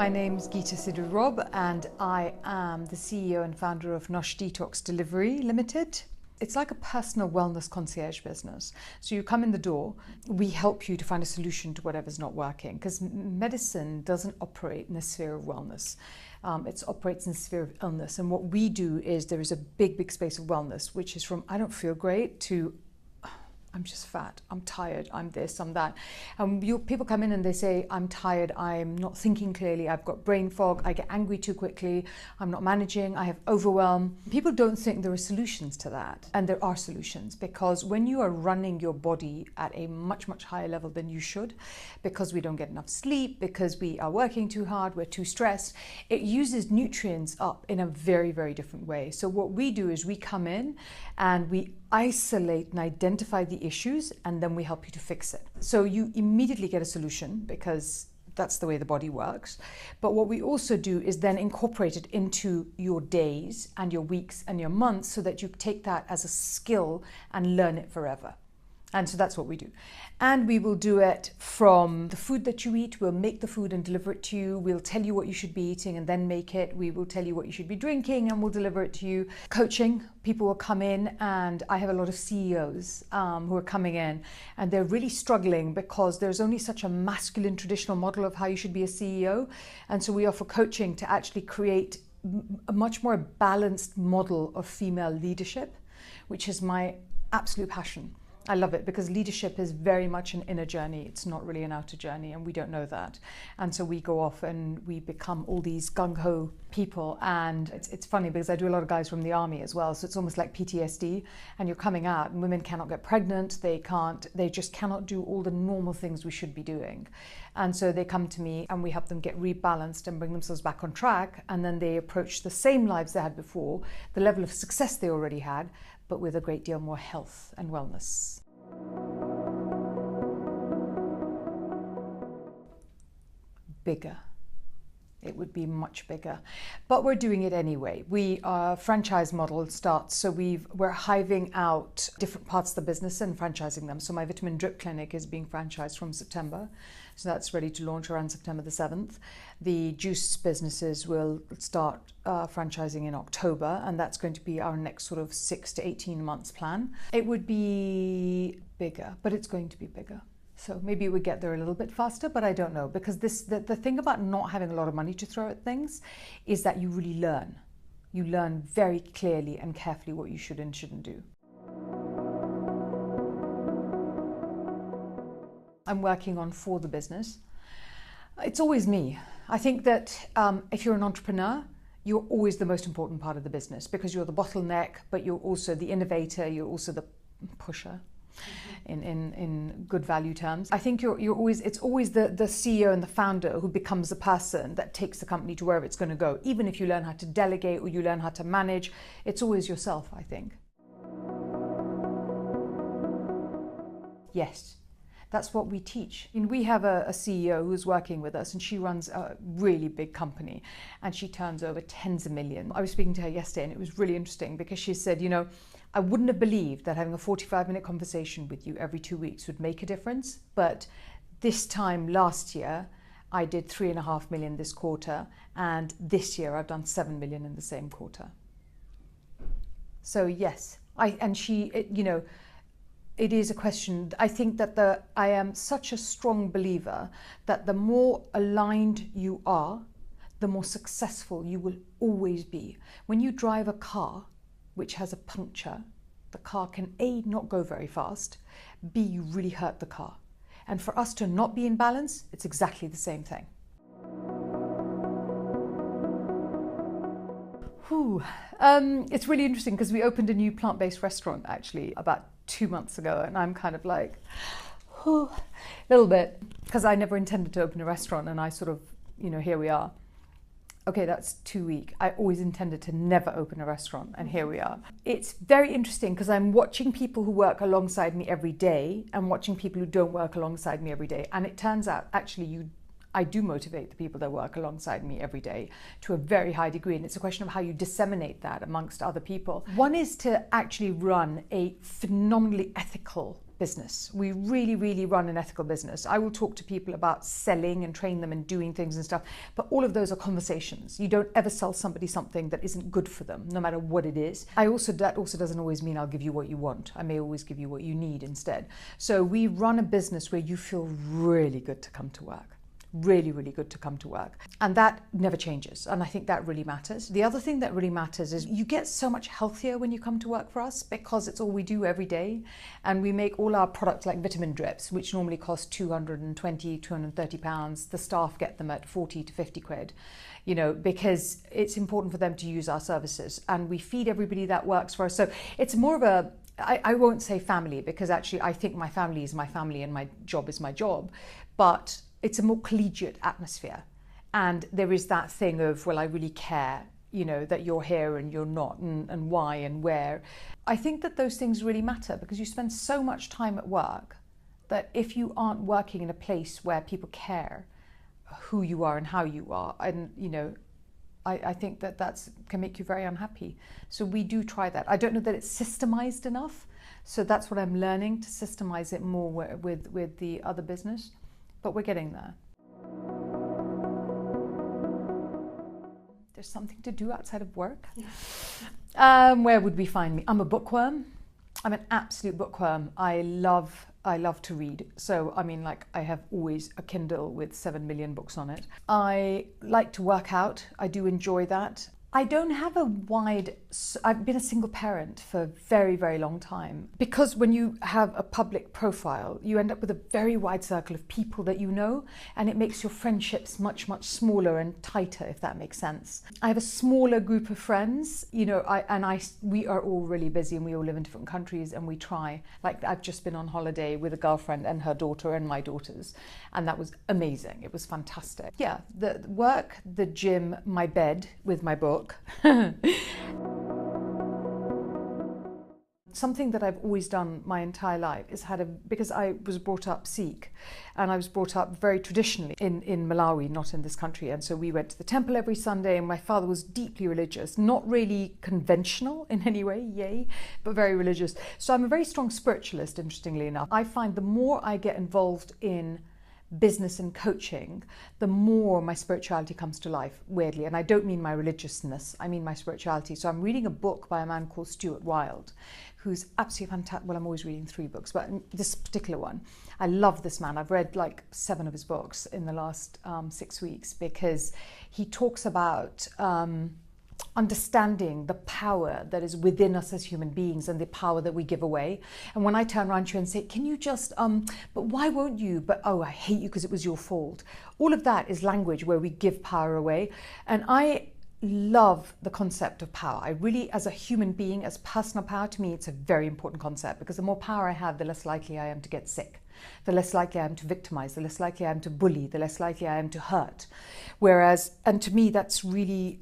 My name's Geeta Sidhu-Robb and I am the CEO and founder of NoshDetox Delivery Limited. It's like a personal wellness concierge business. So you come in the door, we help you to find a solution to whatever's not working, because medicine doesn't operate in the sphere of wellness. It operates in the sphere of illness. And what we do is there is a big space of wellness, which is from I don't feel great to I'm just fat, I'm tired, I'm this, I'm that. And people come in and they say, I'm tired, I'm not thinking clearly, I've got brain fog, I get angry too quickly, I'm not managing, I have overwhelm. People don't think there are solutions to that. And there are solutions, because when you are running your body at a much higher level than you should, because we don't get enough sleep, because we are working too hard, we're too stressed, it uses nutrients up in a very different way. So what we do is we come in and we isolate and identify the issues, and then we help you to fix it. So you immediately get a solution, because that's the way the body works. But what we also do is then incorporate it into your days and your weeks and your months, so that you take that as a skill and learn it forever. And so that's what we do. And we will do it from the food that you eat. We'll make the food and deliver it to you. We'll tell you what you should be eating and then make it. We will tell you what you should be drinking and we'll deliver it to you. Coaching, people will come in, and I have a lot of CEOs who are coming in, and they're really struggling because there's only such a masculine traditional model of how you should be a CEO. And so we offer coaching to actually create a much more balanced model of female leadership, which is my absolute passion. I love it, because leadership is very much an inner journey. It's not really an outer journey, and we don't know that. And so we go off and we become all these gung-ho people. And it's funny, because I do a lot of guys from the army as well. So it's almost like PTSD, and you're coming out and women cannot get pregnant. They just cannot do all the normal things we should be doing. And so they come to me and we help them get rebalanced and bring themselves back on track. And then they approach the same lives they had before, the level of success they already had, but with a great deal more health and wellness. Bigger. It would be much bigger, but we're doing it anyway. Our franchise model starts, so we're hiving out different parts of the business and franchising them. So my vitamin drip clinic is being franchised from September. So that's ready to launch around September the 7th. The juice businesses will start franchising in October, and that's going to be our next sort of 6 to 18 months plan. It would be bigger, but it's going to be bigger. So maybe we get there a little bit faster, but I don't know, because the thing about not having a lot of money to throw at things is that you really learn. You learn very clearly and carefully what you should and shouldn't do. I'm working on for the business. It's always me. I think that if you're an entrepreneur, you're always the most important part of the business, because you're the bottleneck, but you're also the innovator, you're also the pusher. In good value terms. I think it's always the CEO and the founder who becomes the person that takes the company to wherever it's going to go. Even if you learn how to delegate or you learn how to manage, it's always yourself, I think. Yes. That's what we teach. And we have a CEO who's working with us, and she runs a really big company, and she turns over tens of millions. I was speaking to her yesterday, and it was really interesting, because she said, I wouldn't have believed that having a 45-minute conversation with you every 2 weeks would make a difference. But this time last year, I did 3.5 million this quarter, and this year I've done 7 million in the same quarter. So yes, it is a question. I think that I am such a strong believer that the more aligned you are, the more successful you will always be. When you drive a car which has a puncture, the car can A, not go very fast, B, you really hurt the car. And for us to not be in balance, it's exactly the same thing. It's really interesting, because we opened a new plant-based restaurant actually about 2 months ago, and I'm kind of like, a little bit, because I never intended to open a restaurant, and I sort of, here we are. Okay, that's too weak. I always intended to never open a restaurant, and here we are. It's very interesting, because I'm watching people who work alongside me every day and watching people who don't work alongside me every day, and it turns out actually I do motivate the people that work alongside me every day to a very high degree, and it's a question of how you disseminate that amongst other people. One is to actually run a phenomenally ethical business. We really, really run an ethical business. I will talk to people about selling and train them and doing things and stuff, but all of those are conversations. You don't ever sell somebody something that isn't good for them, no matter what it is. That also doesn't always mean I'll give you what you want. I may always give you what you need instead. So we run a business where you feel really good to come to work. Really, really good to come to work. And that never changes. And I think that really matters. The other thing that really matters is you get so much healthier when you come to work for us, because it's all we do every day. And we make all our products like vitamin drips, which normally cost 220, 230 pounds. The staff get them at 40 to 50 quid, you know, because it's important for them to use our services. And we feed everybody that works for us. So it's more of a, I won't say family, because actually I think my family is my family and my job is my job. But it's a more collegiate atmosphere. And there is that thing of, well, I really care, you know, that you're here and you're not, and why and where. I think that those things really matter, because you spend so much time at work that if you aren't working in a place where people care who you are and how you are, and, you know, I think that can make you very unhappy. So we do try that. I don't know that it's systemized enough. So that's what I'm learning, to systemize it more with the other business. But we're getting there. There's something to do outside of work. Where would we find me? I'm a bookworm. I'm an absolute bookworm. I love to read. So, I mean, like, I have always a Kindle with 7 million books on it. I like to work out. I do enjoy that. I don't have I've been a single parent for a very, very long time. Because when you have a public profile, you end up with a very wide circle of people that you know, and it makes your friendships much, much smaller and tighter, if that makes sense. I have a smaller group of friends, you know, we are all really busy, and we all live in different countries, and we try. Like, I've just been on holiday with a girlfriend and her daughter and my daughters, and that was amazing. It was fantastic. Yeah, the work, the gym, my bed with my book. Something that I've always done my entire life is because I was brought up Sikh, and I was brought up very traditionally in Malawi, not in this country. And so we went to the temple every Sunday, and my father was deeply religious, not really conventional in any way, yay, but very religious. So I'm a very strong spiritualist, interestingly enough. I find the more I get involved in business and coaching, the more my spirituality comes to life, weirdly. And I don't mean my religiousness, I mean my spirituality. So I'm reading a book by a man called Stuart Wilde, who's absolutely fantastic. Well, I'm always reading 3 books, but this particular one, I love this man. I've read like 7 of his books in the last 6 weeks, because he talks about understanding the power that is within us as human beings, and the power that we give away. And when I turn around to you and say, can you just, but why won't you? But, oh, I hate you because it was your fault. All of that is language where we give power away. And I love the concept of power. I really, as a human being, as personal power, to me, it's a very important concept, because the more power I have, the less likely I am to get sick. The less likely I am to victimize, the less likely I am to bully, the less likely I am to hurt. Whereas, and to me, that's really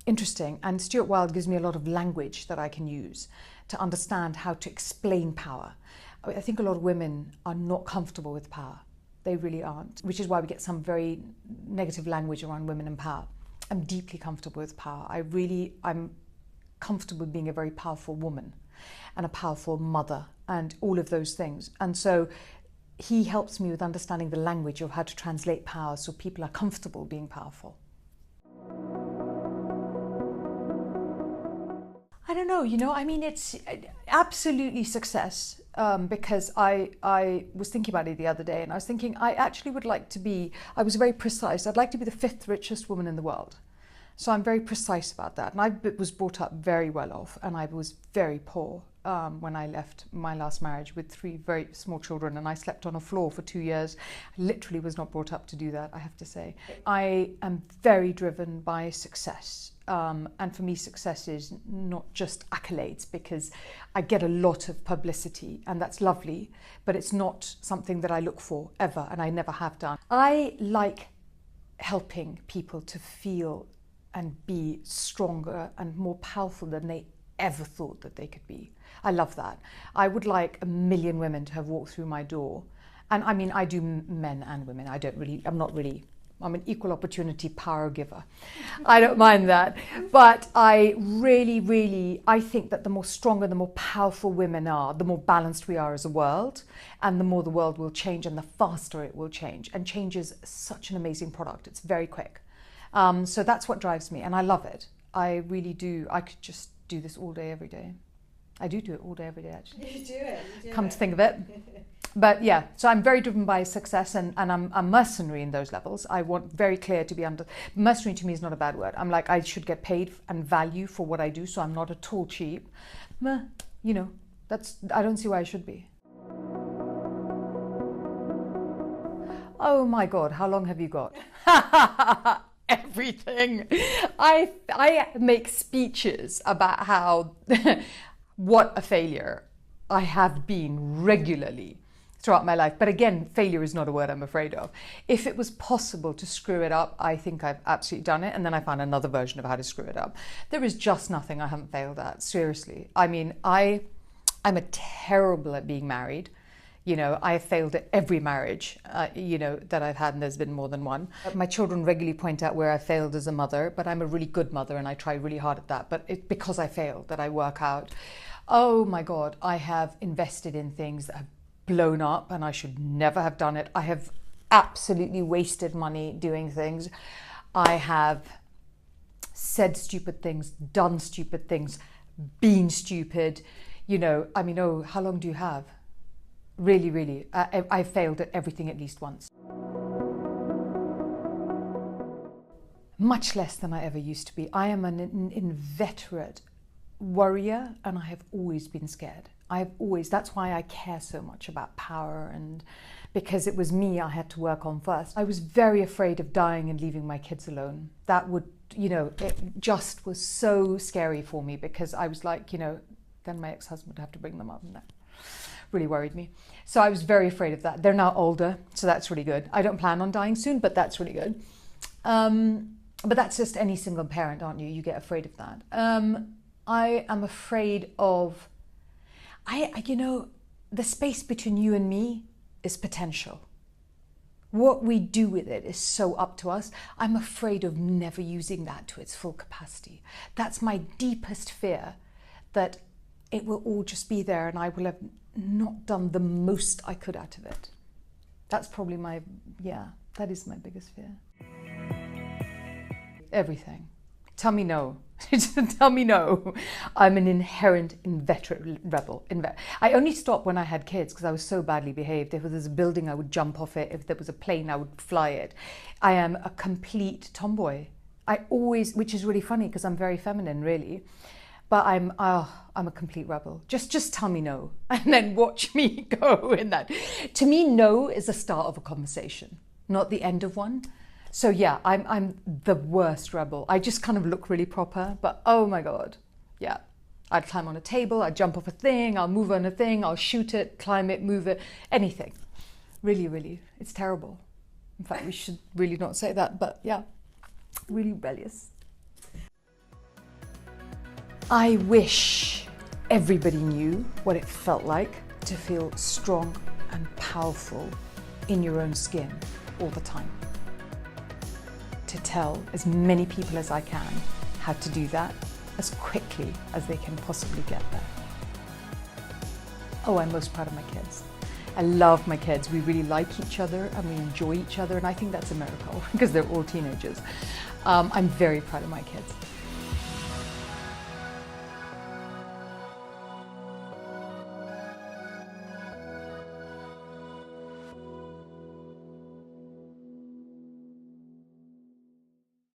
interesting. And Stuart Wilde gives me a lot of language that I can use to understand how to explain power. I think a lot of women are not comfortable with power. They really aren't, which is why we get some very negative language around women and power. I'm deeply comfortable with power. I'm comfortable being a very powerful woman and a powerful mother and all of those things. And so he helps me with understanding the language of how to translate power so people are comfortable being powerful. I don't know, you know, I mean, it's absolutely success, because I was thinking about it the other day, and I was thinking I actually would like to be, I was very precise, I'd like to be the 5th richest woman in the world. So I'm very precise about that. And I was brought up very well off, and I was very poor when I left my last marriage with 3 very small children, and I slept on a floor for 2 years. I literally was not brought up to do that, I have to say. I am very driven by success. And for me, success is not just accolades, because I get a lot of publicity, and that's lovely, but it's not something that I look for ever, and I never have done. I like helping people to feel and be stronger and more powerful than they ever thought that they could be. I love that. I would like 1 million women to have walked through my door. And I mean, I do men and women. I'm not really I'm an equal opportunity power giver. I don't mind that. But I really, I think that the more stronger, the more powerful women are, the more balanced we are as a world, and the more the world will change and the faster it will change. And change is such an amazing product. It's very quick. So that's what drives me, and I love it. I really do. I could just do this all day, every day. I do it all day, every day, actually. You do it. Come to think of it. But yeah, so I'm very driven by success, and I'm mercenary in those levels. I want very clear to be under. Mercenary to me is not a bad word. I'm like, I should get paid and value for what I do, so I'm not at all cheap. You know, I don't see why I should be. Oh my God, how long have you got? Everything. I make speeches about how what a failure I have been regularly throughout my life. But again, failure is not a word I'm afraid of. If it was possible to screw it up, I think I've absolutely done it. And then I found another version of how to screw it up. There is just nothing I haven't failed at, seriously. I mean, I'm a terrible at being married. You know, I have failed at every marriage, you know, that I've had, and there's been more than one. My children regularly point out where I failed as a mother, but I'm a really good mother and I try really hard at that. But it's because I failed that I work out. Oh my God, I have invested in things that have blown up and I should never have done it. I have absolutely wasted money doing things. I have said stupid things, done stupid things, been stupid. You know, I mean, oh, how long do you have? Really, I've failed at everything at least once. Much less than I ever used to be. I am an inveterate worrier, and I have always been scared. That's why I care so much about power, and because it was me I had to work on first. I was very afraid of dying and leaving my kids alone. That would, you know, it just was so scary for me, because I was like, you know, then my ex-husband would have to bring them up, and that really worried me. So I was very afraid of that. They're now older, so that's really good. I don't plan on dying soon, but that's really good. But that's just any single parent, aren't you? You get afraid of that. I am afraid of, you know, the space between you and me is potential. What we do with it is so up to us. I'm afraid of never using that to its full capacity. That's my deepest fear, that it will all just be there and I will have not done the most I could out of it. That's probably that is my biggest fear. Everything. Tell me no. Tell me no. I'm an inherent inveterate rebel. I only stopped when I had kids because I was so badly behaved. If there was a building, I would jump off it. If there was a plane, I would fly it. I am a complete tomboy. Which is really funny because I'm very feminine, really. But I'm a complete rebel. Just tell me no, and then watch me go in that. To me, no is the start of a conversation, not the end of one. So yeah, I'm the worst rebel. I just kind of look really proper, but oh my God, yeah. I'd climb on a table, I'd jump off a thing, I'll move on a thing, I'll shoot it, climb it, move it, anything. Really, it's terrible. In fact, we should really not say that, but yeah, really rebellious. I wish everybody knew what it felt like to feel strong and powerful in your own skin all the time. To tell as many people as I can how to do that as quickly as they can possibly get there. Oh, I'm most proud of my kids. I love my kids. We really like each other and we enjoy each other, and I think that's a miracle because they're all teenagers. I'm very proud of my kids.